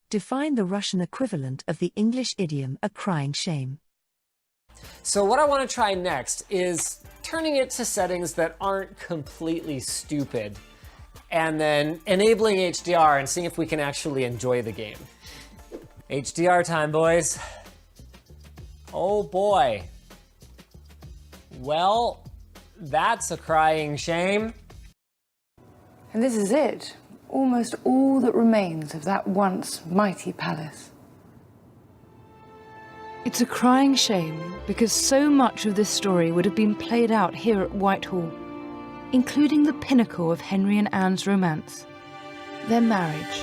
Define the Russian equivalent of the English idiom a crying shame. So what I want to try next is turning it to settings that aren't completely stupid, and then enabling HDR and seeing if we can actually enjoy the game. HDR time, boys. Oh boy. Well, that's a crying shame. And this is it. Almost all that remains of that once mighty palace. It's a crying shame because so much of this story would have been played out here at Whitehall, including the pinnacle of Henry and Anne's romance, their marriage.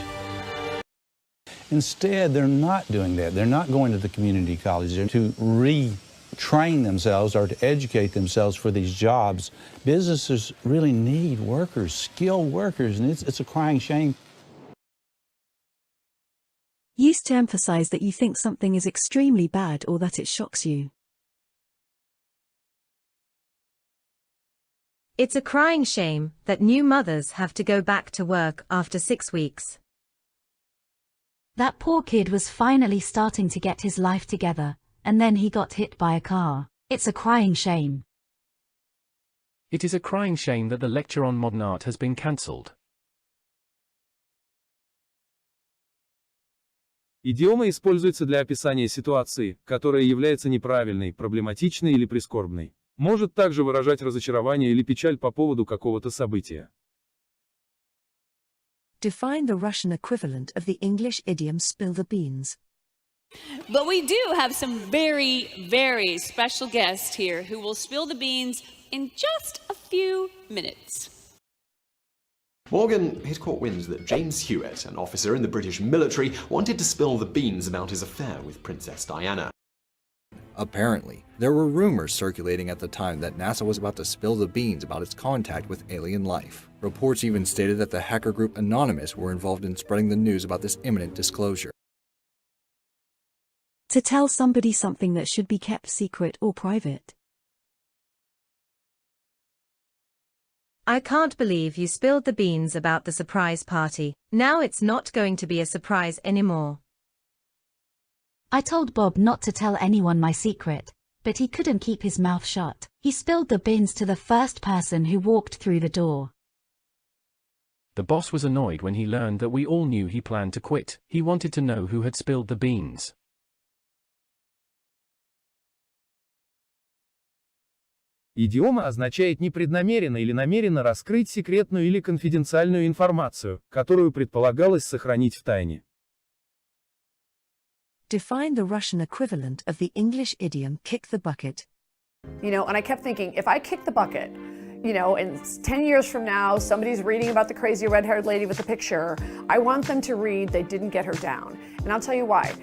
Instead, they're not doing that. They're not going to the community colleges to retrain themselves or to educate themselves for these jobs. Businesses really need workers, skilled workers, and it's a crying shame. Use to emphasize that you think something is extremely bad or that it shocks you. It's a crying shame that new mothers have to go back to work after 6 weeks. That poor kid was finally starting to get his life together, and then he got hit by a car. It's a crying shame. It is a crying shame that the lecture on modern art has been cancelled. Идиома используется для описания ситуации, которая является неправильной, проблематичной или прискорбной. Может также выражать разочарование или печаль по поводу какого-то события. Define the Russian equivalent of the English idiom spill the beans. But we do have some very, very special guests here who will spill the beans in just a few minutes. Morgan, he'd caught wind that James Hewitt, an officer in the British military, wanted to spill the beans about his affair with Princess Diana. Apparently, there were rumors circulating at the time that NASA was about to spill the beans about its contact with alien life. Reports even stated that the hacker group Anonymous were involved in spreading the news about this imminent disclosure. To tell somebody something that should be kept secret or private. I can't believe you spilled the beans about the surprise party. Now it's not going to be a surprise anymore. I told Bob not to tell anyone my secret, but he couldn't keep his mouth shut. He spilled the beans to the first person who walked through the door. The boss was annoyed when he learned that we all knew he planned to quit. He wanted to know who had spilled the beans. Идиома означает непреднамеренно или намеренно раскрыть секретную или конфиденциальную информацию, которую предполагалось сохранить в тайне. Define the Russian equivalent of the English idiom kick the bucket. You know, and I kept thinking, if I kick the bucket, you know, and 10 years from now, somebody's reading about the crazy red-haired lady with the picture, I want them to read they didn't get her down. And I'll tell you why.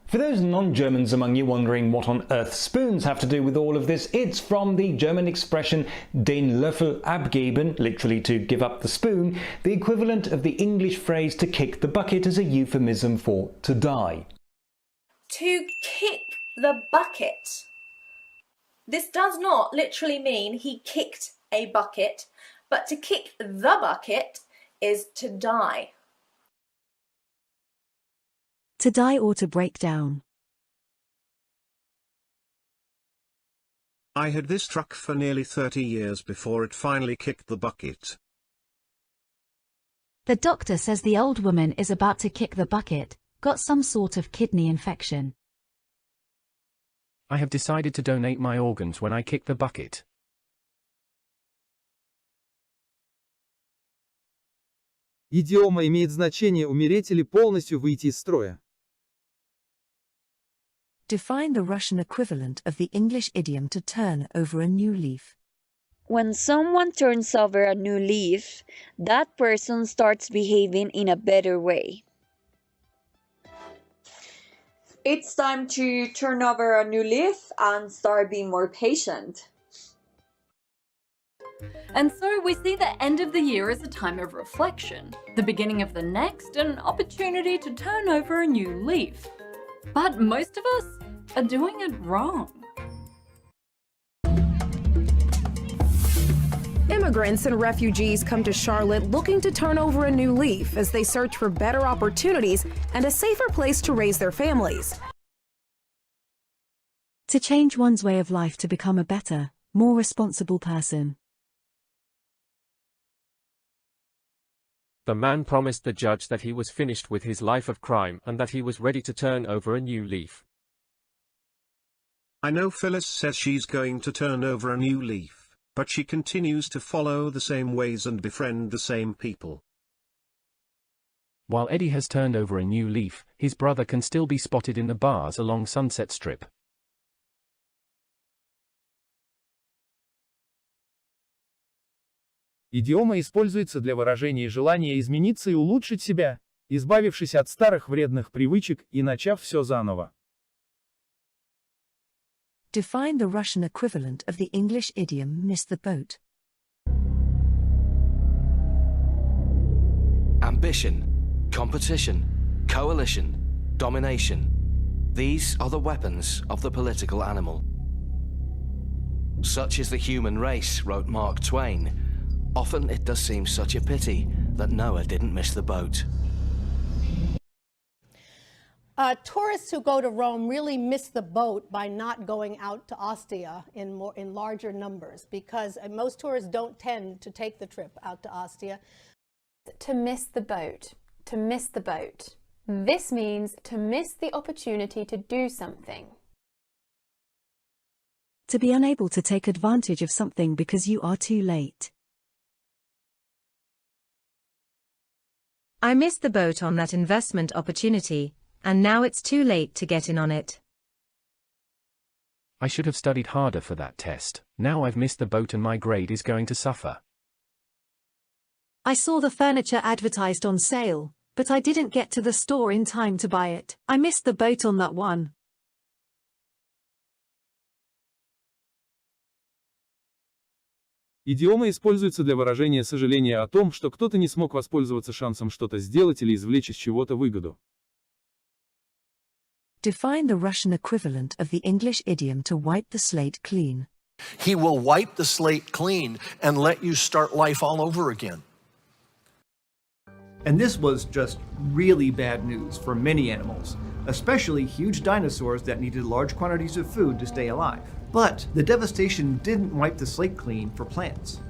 For those non-Germans among you wondering what on earth spoons have to do with all of this, it's from the German expression den Löffel abgeben, literally to give up the spoon, the equivalent of the English phrase to kick the bucket as a euphemism for to die. To kick the bucket. This does not literally mean he kicked a bucket, but to kick the bucket is to die. To die or to break down. I had this truck for nearly 30 years before it finally kicked the bucket. The doctor says the old woman is about to kick the bucket, got some sort of kidney infection. I have decided to donate my organs when I kick the bucket. Идиома имеет значение умереть или полностью выйти из строя. Define the Russian equivalent of the English idiom to turn over a new leaf. When someone turns over a new leaf, that person starts behaving in a better way. It's time to turn over a new leaf and start being more patient. And so we see the end of the year as a time of reflection, the beginning of the next an opportunity to turn over a new leaf. But most of us are doing it wrong. Immigrants and refugees come to Charlotte looking to turn over a new leaf as they search for better opportunities and a safer place to raise their families. To change one's way of life to become a better, more responsible person. The man promised the judge that he was finished with his life of crime and that he was ready to turn over a new leaf. I know Phyllis says she's going to turn over a new leaf, but she continues to follow the same ways and befriend the same people. While Eddie has turned over a new leaf, his brother can still be spotted in the bars along Sunset Strip. Идиома используется для выражения желания измениться и улучшить себя, избавившись от старых вредных привычек и начав все заново. Define the Russian equivalent of the English idiom miss the boat. Ambition, competition, coalition, domination. These are the weapons of the political animal. Such is the human race, wrote Mark Twain. Often it does seem such a pity that Noah didn't miss the boat. Tourists who go to Rome really miss the boat by not going out to Ostia in larger numbers, because most tourists don't tend to take the trip out to Ostia. To miss the boat. To miss the boat. This means to miss the opportunity to do something. To be unable to take advantage of something because you are too late. I missed the boat on that investment opportunity, and now it's too late to get in on it. I should have studied harder for that test. Now I've missed the boat and my grade is going to suffer. I saw the furniture advertised on sale, but I didn't get to the store in time to buy it. I missed the boat on that one. Идиома используется для выражения сожаления о том, что кто-то не смог воспользоваться шансом что-то сделать или извлечь из чего-то выгоду. Define the Russian equivalent of the English idiom to wipe the slate clean. He will wipe the slate clean and let you start life all over again. And this was just really bad news for many animals, especially huge dinosaurs that needed large quantities of food to stay alive. But the devastation didn't wipe the slate clean for plants.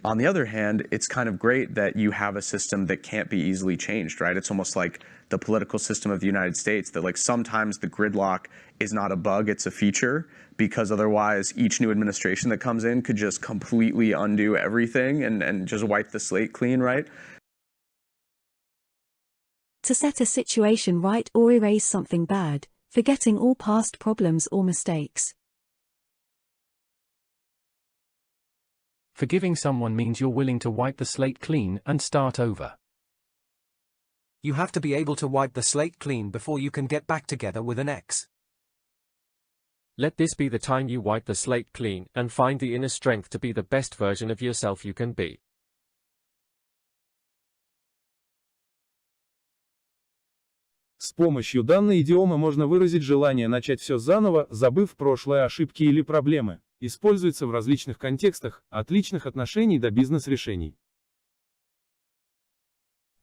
On the other hand, it's kind of great that you have a system that can't be easily changed, right? It's almost like the political system of the United States, that like sometimes the gridlock is not a bug, it's a feature, because otherwise each new administration that comes in could just completely undo everything and just wipe the slate clean, right? To set a situation right or erase something bad, forgetting all past problems or mistakes. Forgiving someone means you're willing to wipe the slate clean and start over. You have to be able to wipe the slate clean before you can get back together with an ex. Let this be the time you wipe the slate clean and find the inner strength to be the best version of yourself you can be. С помощью данной идиомы можно выразить желание начать все заново, забыв прошлые ошибки или проблемы. Используется в различных контекстах, от личных отношений до бизнес-решений.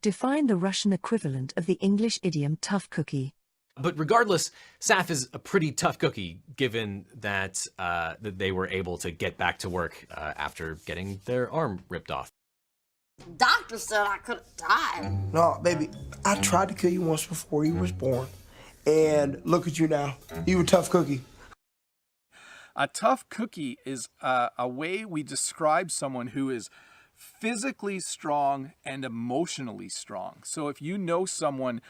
Define the Russian equivalent of the English idiom tough cookie. But regardless, Saf is a pretty tough cookie, given that, that they were able to get back to work after getting their arm ripped off. Doctor said I could have died. No, baby, I tried to kill you once before you was born. And look at you now. You a tough cookie. A tough cookie is a way we describe someone who is physically strong and emotionally strong. So if you know someone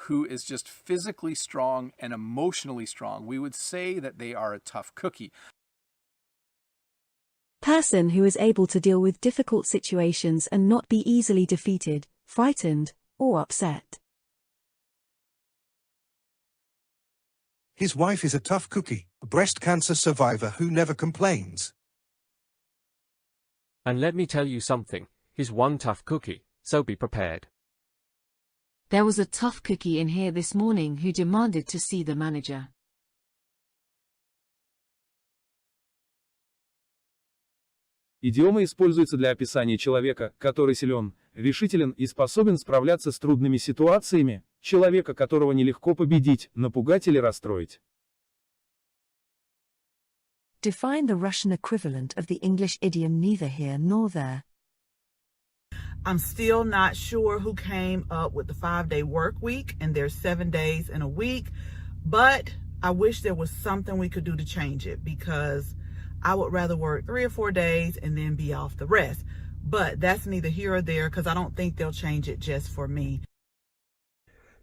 who is just physically strong and emotionally strong, we would say that they are a tough cookie. Person who is able to deal with difficult situations and not be easily defeated, frightened, or upset. His wife is a tough cookie, a breast cancer survivor who never complains. And let me tell you something, he's one tough cookie, so be prepared. There was a tough cookie in here this morning who demanded to see the manager. Идиома используется для описания человека, который силен, решителен и способен справляться с трудными ситуациями, человека, которого нелегко победить, напугать или расстроить. Define the Russian equivalent of the English idiom neither here nor there. I'm still not sure who came up with the 5-day work week and there's 7 days in a week, but I wish there was something we could do to change it because I would rather work 3 or 4 days and then be off the rest. But that's neither here or there because I don't think they'll change it just for me.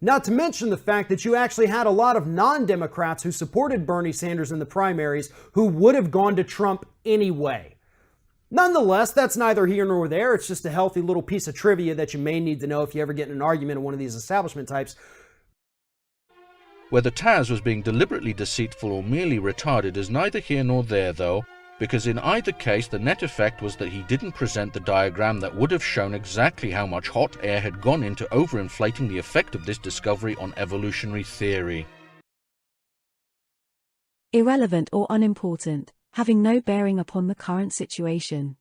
Not to mention the fact that you actually had a lot of non-Democrats who supported Bernie Sanders in the primaries who would have gone to Trump anyway. Nonetheless, that's neither here nor there. It's just a healthy little piece of trivia that you may need to know if you ever get in an argument with one of these establishment types. Whether Taz was being deliberately deceitful or merely retarded is neither here nor there, though, because in either case the net effect was that he didn't present the diagram that would have shown exactly how much hot air had gone into overinflating the effect of this discovery on evolutionary theory. Irrelevant or unimportant, having no bearing upon the current situation.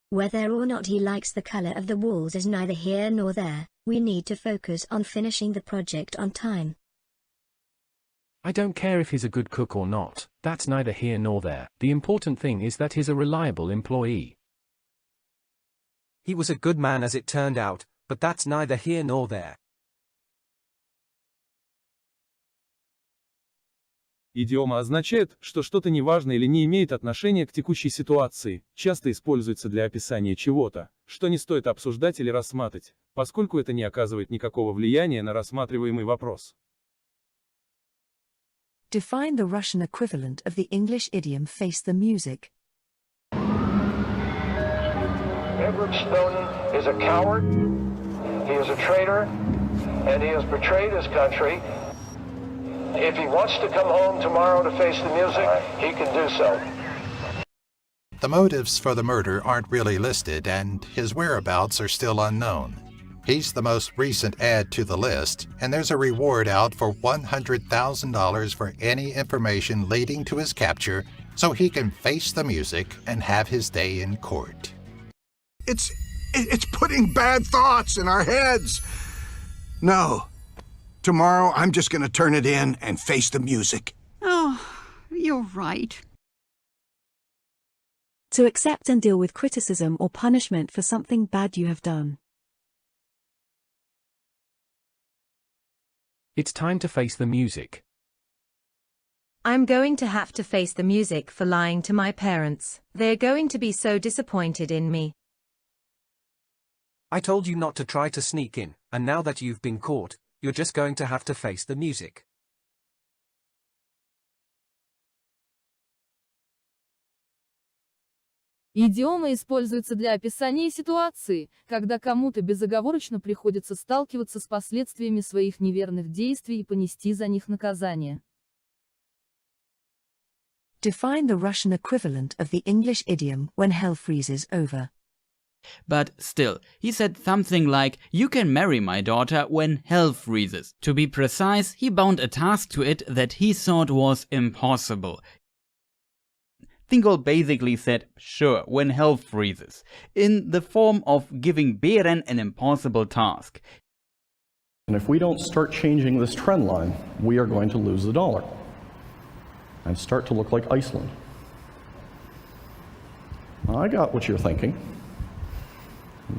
Whether or not he likes the color of the walls is neither here nor there. We need to focus on finishing the project on time. I don't care if he's a good cook or not, that's neither here nor there. The important thing is that he's a reliable employee. He was a good man as it turned out, but that's neither here nor there. Идиома означает, что что-то неважно или не имеет отношения к текущей ситуации, часто используется для описания чего-то, что не стоит обсуждать или рассматривать, поскольку это не оказывает никакого влияния на рассматриваемый вопрос. Define the Russian equivalent of the English idiom face the music. Edward Snowden is a coward, he is a traitor, and he has betrayed his country. If he wants to come home tomorrow to face the music, he can do so. The motives for the murder aren't really listed, and his whereabouts are still unknown. He's the most recent add to the list, and there's a reward out for $100,000 for any information leading to his capture, so he can face the music and have his day in court. It's putting bad thoughts in our heads. No. Tomorrow, I'm just going to turn it in and face the music. Oh, you're right. To accept and deal with criticism or punishment for something bad you have done. It's time to face the music. I'm going to have to face the music for lying to my parents. They're going to be so disappointed in me. I told you not to try to sneak in, and now that you've been caught, you're just going to have to face the music. Идиома используется для описания ситуации, когда кому-то безоговорочно приходится сталкиваться с последствиями своих неверных действий и понести за них наказание. Define the Russian equivalent of the English idiom when hell freezes over. But still, he said something like, "You can marry my daughter when hell freezes." To be precise, he bound a task to it that he thought was impossible. Thingol basically said, "Sure, when hell freezes," in the form of giving Beren an impossible task. And if we don't start changing this trend line, we are going to lose the dollar and start to look like Iceland. I got what you're thinking.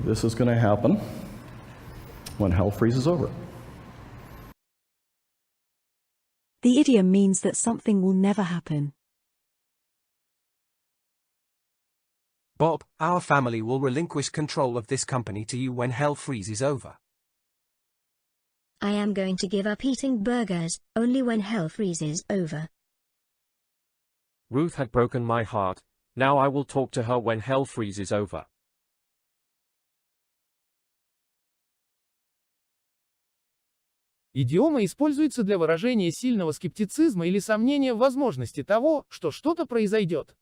This is going to happen when hell freezes over. The idiom means that something will never happen. Bob, our family will relinquish control of this company to you when hell freezes over. I am going to give up eating burgers, only when hell freezes over. Ruth had broken my heart. Now I will talk to her when hell freezes over. Идиома используется для выражения сильного скептицизма или сомнения в возможности того, что что-то произойдет.